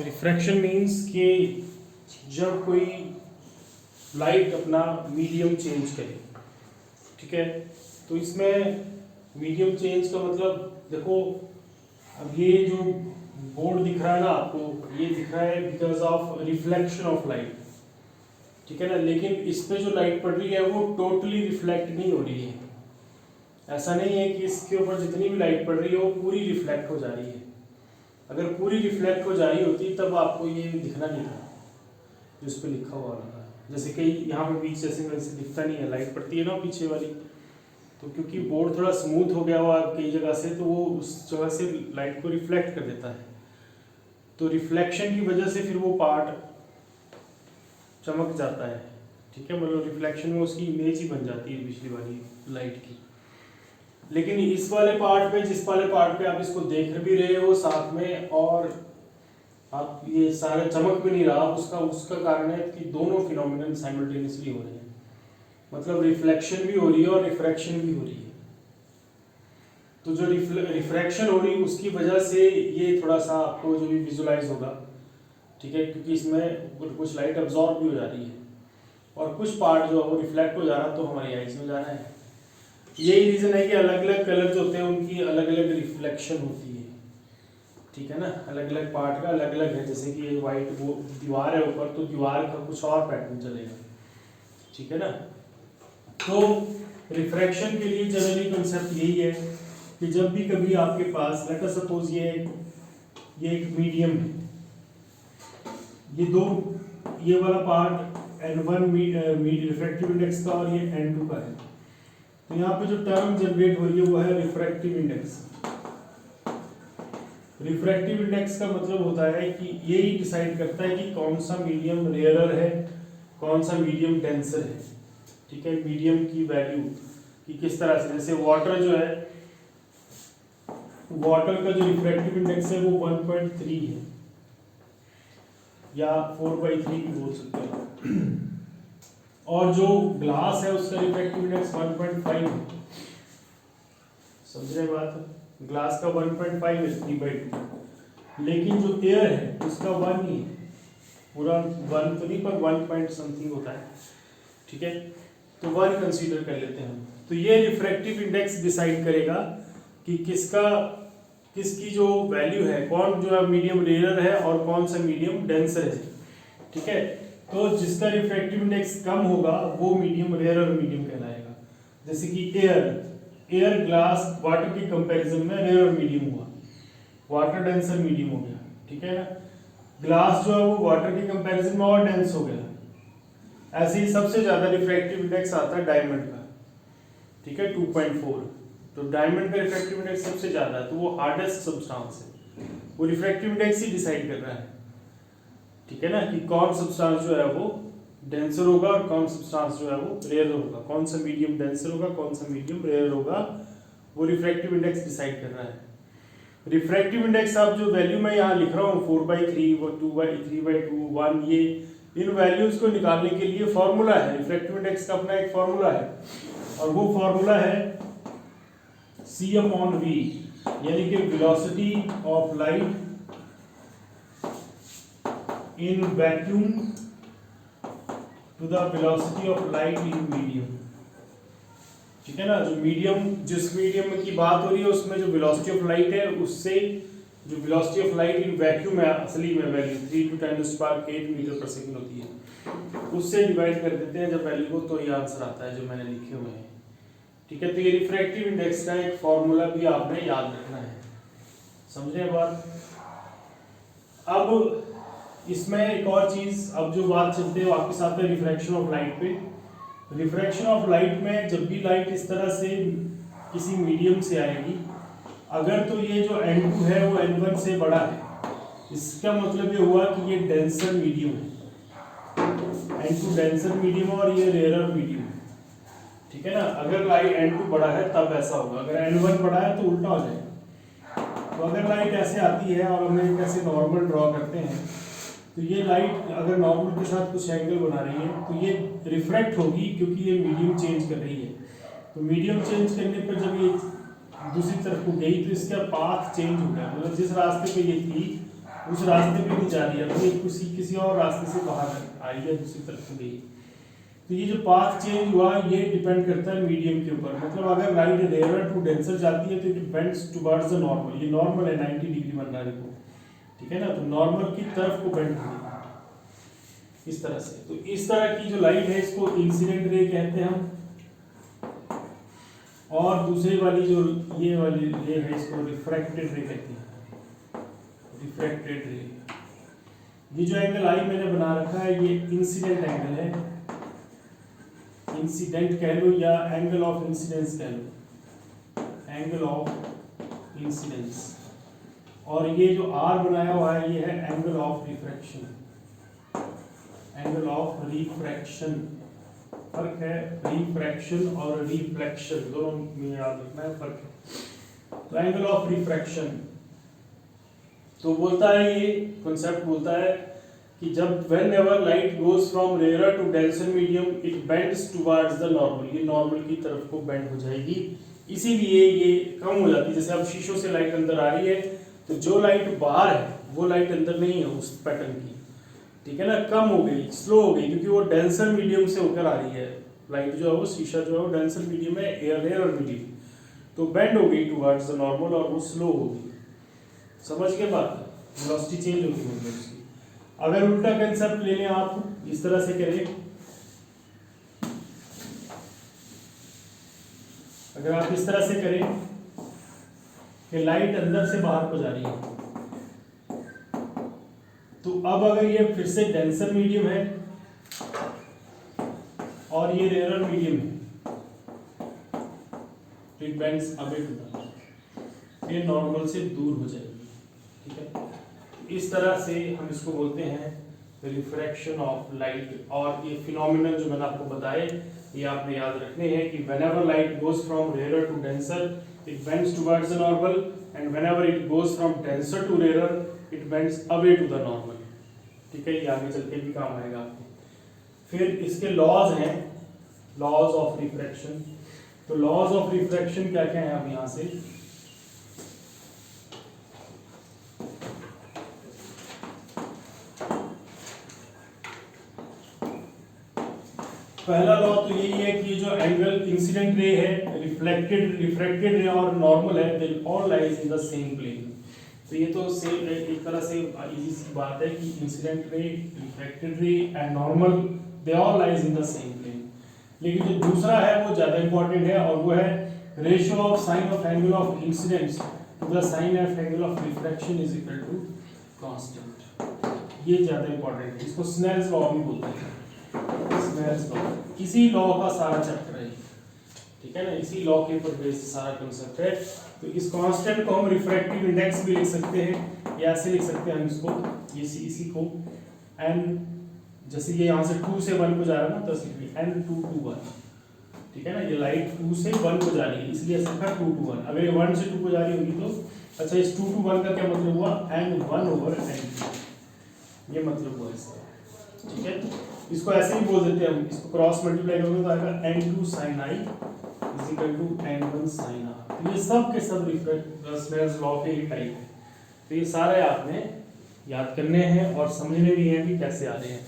Refraction means कि जब कोई लाइट अपना मीडियम चेंज करे, ठीक है। तो इसमें मीडियम चेंज का मतलब देखो, अब ये जो बोर्ड दिख रहा है ना आपको, ये दिख रहा है because of reflection of light, ठीक है ना। लेकिन इस पे जो लाइट पड़ रही है वो टोटली रिफ्लेक्ट नहीं हो रही है। ऐसा नहीं है कि इसके ऊपर जितनी भी लाइट पड़ रही है वो पूरी रिफ्लेक्ट हो जा रही है। अगर पूरी रिफ्लेक्ट हो जा रही होती तब आपको ये दिखना नहीं था जो इस पे लिखा हुआ था। जैसे कि यहाँ पे बीच जैसे वैसे दिखता नहीं है, लाइट पड़ती है ना पीछे वाली, तो क्योंकि बोर्ड थोड़ा स्मूथ हो गया हुआ कई जगह से, तो वो उस जगह से लाइट को रिफ्लेक्ट कर देता है। तो रिफ्लेक्शन की वजह से फिर वो पार्ट चमक जाता है, ठीक है। मतलब रिफ्लेक्शन में उसकी इमेज ही बन जाती है बिजली वाली लाइट की। लेकिन इस वाले पार्ट पे, जिस वाले पार्ट पे आप इसको देख भी रहे हो साथ में, और आप ये सारा चमक भी नहीं रहा, उसका कारण है कि दोनों फिनोमिनन साइमल्टेनियसली हो रहे हैं। मतलब रिफ्लेक्शन भी हो रही है और रिफ्रैक्शन भी हो रही है। तो जो रिफ्रैक्शन हो रही है उसकी वजह से ये थोड़ा सा आपको जो भी विजुलाइज होगा, ठीक है, क्योंकि इसमें कुछ लाइट अब्जॉर्ब भी हो जा रही है और कुछ पार्ट जो है वो रिफ्लेक्ट हो जा रहा है, तो हमारी आईज में जा रहा है। यही रीजन है कि अलग अलग कलर जो होते हैं उनकी अलग अलग रिफ्लेक्शन होती है, ठीक है ना। अलग अलग पार्ट का अलग अलग है। जैसे कि ये वाइट वो दीवार है ऊपर, तो दीवार का कुछ और पैटर्न चलेगा, ठीक है ना। तो रिफ्रैक्शन के लिए जनरली कंसेप्ट यही है कि जब भी कभी आपके पास लेट अस सपोज ये एक मीडियम है, ये वाला पार्ट N1 रिफ्रैक्टिव इंडेक्स का और ये N2 का है। तो यहाँ पे जो टर्म जनरेट हो रही है वो है रिफ्रैक्टिव इंडेक्स। रिफ्रैक्टिव इंडेक्स का मतलब होता है कि ये ही डिसाइड करता है कि कौन सा मीडियम रेयरर है, कौन सा मीडियम डेंसर है, ठीक है। मीडियम की वैल्यू कि किस तरह से, जैसे वाटर जो है, वाटर का जो रिफ्रैक्टिव इंडेक्स है वो 1.3 है या 4/3 भी बोल सकते हैं। और जो ग्लास है उसका रिफ्रैक्टिव इंडेक्स 1.5 है। समझ रहे बात? ग्लास का 1.5 है 3/2। लेकिन जो एयर है उसका 1 ही है, पूरा 1 तो नहीं पर 1 पॉइंट समथिंग होता है, ठीक है। तो 1 कंसीडर कर लेते हैं हम। तो ये रिफ्रैक्टिव इंडेक्स डिसाइड करेगा कि किसकी जो वैल्यू है, कौन जो है मीडियम रेयर है और कौन सा मीडियम डेंसर है, ठीक है। तो जिसका रिफ्रैक्टिव इंडेक्स कम होगा वो मीडियम रेयर मीडियम कहलाएगा। जैसे कि एयर ग्लास वाटर के कंपैरिजन में रेयर मीडियम हुआ, वाटर डेंसर मीडियम हो गया, ठीक है ना। ग्लास जो है वो वाटर के कंपैरिजन में और डेंस हो गया। ऐसे ही सबसे ज्यादा रिफ्रैक्टिव इंडेक्स आता है डायमंड का, ठीक है, 2.4। तो डायमंड का रिफ्रैक्टिव इंडेक्स सबसे ज्यादा है, तो वो हार्डेस्ट सब्सटेंस है, वो रिफ्रैक्टिव इंडेक्स ही डिसाइड कर रहा है, ठीक है ना, कि कौन सब्सटेंस जो है वो डेंसर होगा और कौन सब्सटेंस जो है वो रेयर होगा, कौन सा मीडियम डेंसर होगा, कौन सा मीडियम रेयर होगा, वो रिफ्रैक्टिव इंडेक्स डिसाइड कर रहा है। रिफ्रैक्टिव इंडेक्स आप जो वैल्यू मैं यहाँ लिख रहा हूँ 4/3 और 2/3/2 1, ये इन वैल्यूज को निकालने के लिए फॉर्मूला है। रिफ्रैक्टिव इंडेक्स का अपना एक फॉर्मूला है और वो फॉर्मूला है C/V, यानी कि velocity of light in vacuum to the velocity of light in medium, ठीक है ना। जो मीडियम, जिस मीडियम की बात हो रही है उसमें जो वेलोसिटी ऑफ लाइट है, उससे जो velocity of light in vacuum है असली में वैल्यू 3 × 10⁸ मीटर/सेकंड होती है, उससे डिवाइड कर देते हैं जब वैल्यू को, तो ये आंसर आता है जो मैंने लिखे हुए हैं, ठीक है। तो ये रिफ्रैक्टिव इंडेक्स का एक फॉर्मूला भी आपने याद रखना है, समझ रहे हैं बात। अब इसमें एक और चीज, अब जो बात चलते हैं वापस आते हैं रिफ्रैक्शन ऑफ लाइट पे। रिफ्रैक्शन ऑफ लाइट में जब भी लाइट इस तरह से किसी मीडियम से आएगी, अगर तो ये जो N2 है वो N1 से बड़ा है, इसका मतलब ये हुआ कि ये डेंसर मीडियम है, N2 डेंसर मीडियम और ये रेयरर मीडियम है, ठीक है ना। अगर लाइट N2 बड़ा है तब ऐसा होगा, अगर N1 बड़ा है तो उल्टा हो जाएगा। तो अगर लाइट ऐसे आती है और हम एक ऐसे नॉर्मल ड्रॉ करते हैं, तो ये लाइट अगर नॉर्मल के साथ कुछ एंगल बना रही है तो ये रिफ्रैक्ट होगी, क्योंकि ये मीडियम चेंज कर रही है। तो मीडियम चेंज करने पर जब ये दूसरी तरफ को गई तो इसका पाथ चेंज हो गया, मतलब जिस रास्ते पे ये थी उस रास्ते पे नहीं जा रही है, अपनी किसी और रास्ते से बाहर आई है, दूसरी तरफ गई। तो ये जो पाथ चेंज हुआ ये डिपेंड करता है मीडियम के ऊपर। मतलब अगर लाइट रेयर टू डेंसर जाती है तो it bends towards the normal. ये नॉर्मल है, 90 डिग्री बन रहा है देखो, ठीक है ना। तो नॉर्मल की तरफ को बेंड होगी इस तरह से। तो इस तरह की जो लाइट है इसको इंसिडेंट रे कहते हैं हम, और दूसरी वाली जो ये वाली रे है इसको रिफ्रैक्टेड रे कहते हैं, रिफ्रैक्टेड रे। ये जो एंगल आई मैंने बना रखा है ये इंसिडेंट एंगल है, इंसिडेंट कह लो या एंगल ऑफ इंसिडेंस कह लो, एंगल ऑफ इंसिडेंस। और ये जो आर बनाया हुआ है ये है angle of refraction, angle of refraction. फर्क है रिफ्रैक्शन और रिफ्लेक्शन, दोनों में याद रखना है फर्क है। तो एंगल ऑफ रिफ्रैक्शन तो बोलता है, ये कॉन्सेप्ट बोलता है कि जब whenever light goes from rarer to denser medium it bends towards the normal, ये नॉर्मल की तरफ को बेंड हो जाएगी, इसीलिए ये कम हो जाती है। जैसे अब शीशों से लाइट अंदर आ रही है तो जो लाइट बाहर है वो लाइट अंदर नहीं है उस पैटर्न की, ठीक है ना, कम हो गई, स्लो हो गई, क्योंकि वो डेंसर मीडियम से होकर आ रही है लाइट। जो है वो शीशा जो है वो डेंसर मीडियम है, एयर और मीडियम, तो बेंड हो गई टुवर्ड्स द नॉर्मल और वो स्लो हो गई। समझ के बात, वेलोसिटी चेंज होगी मतलब उसकी। अगर उल्टा कंसेप्ट ले लें आप, इस तरह से करें, अगर आप इस तरह से करें कि लाइट अंदर से बाहर को जा रही है, तो अब अगर ये फिर से डेंसर मीडियम है और ये रेयर मीडियम है तो it bends away to the, ये नॉर्मल से दूर हो जाएगी, ठीक है। इस तरह से हम इसको बोलते हैं रिफ्रैक्शन ऑफ लाइट। और ये फिनोमिनन जो मैंने आपको बताए ये आपने याद रखने हैं कि whenever light goes from rarer to denser it bends towards the normal and whenever it goes from denser to rarer it bends away to the normal, ठीक है। ये आगे चल के भी काम आएगा आपको। फिर इसके लॉज हैं, लॉज ऑफ रिफ्रैक्शन। तो लॉज ऑफ रिफ्रैक्शन क्या क्या है अब यहाँ से, पहला लॉ तो यही है कि जो एंगल इंसिडेंट रे है, रिफ्रैक्टेड रे और नॉर्मल है, they all lies in the same plane. तो ये तो सेम एक तरह से इजी सी बात है कि incident ray, refracted ray and normal they all lies in the same plane. लेकिन जो दूसरा है वो ज्यादा इंपॉर्टेंट है और वो है ratio of sine of angle of incidence to the sine of angle of refraction is equal to constant. ये ज्यादा इंपॉर्टेंट है, इसको स्नेल्स लॉ भी बोलते हैं, स्नेल्स लॉ। इसी लॉ का सारा चैप्टर है, ठीक है ना, इसी लॉ के ऊपर बेस्ड सारा कांसेप्ट है। तो इस कांस्टेंट को हम रिफ्रैक्टिव इंडेक्स भी लिख सकते हैं या ऐसे लिख सकते हैं हम इसको, ये इसी को n, जैसे ये यहाँ से 2 से 1 को जा रहा है ना, तो n2 to 1, ठीक है ना। ये लाइट 2 से 1 को जा रही है इसलिए ऐसा था 2 to 1। अगर ये 1 से 2 को जा रही होगी तो अच्छा, इस 2 to 1 का क्या मतलब हुआ, n1/n2, ये मतलब हुआ इसका, ठीक है। इसको ऐसे ही बोल देते हैं हम, इसको क्रॉस मल्टीप्लाई करोगे तो आएगा n2 sin i is equal to n1 sin r। तो ये सब के सब स्नेल्स लॉ के ही टाइप है। तो ये सारे आपने याद करने हैं और समझने भी हैं कि कैसे आ रहे हैं।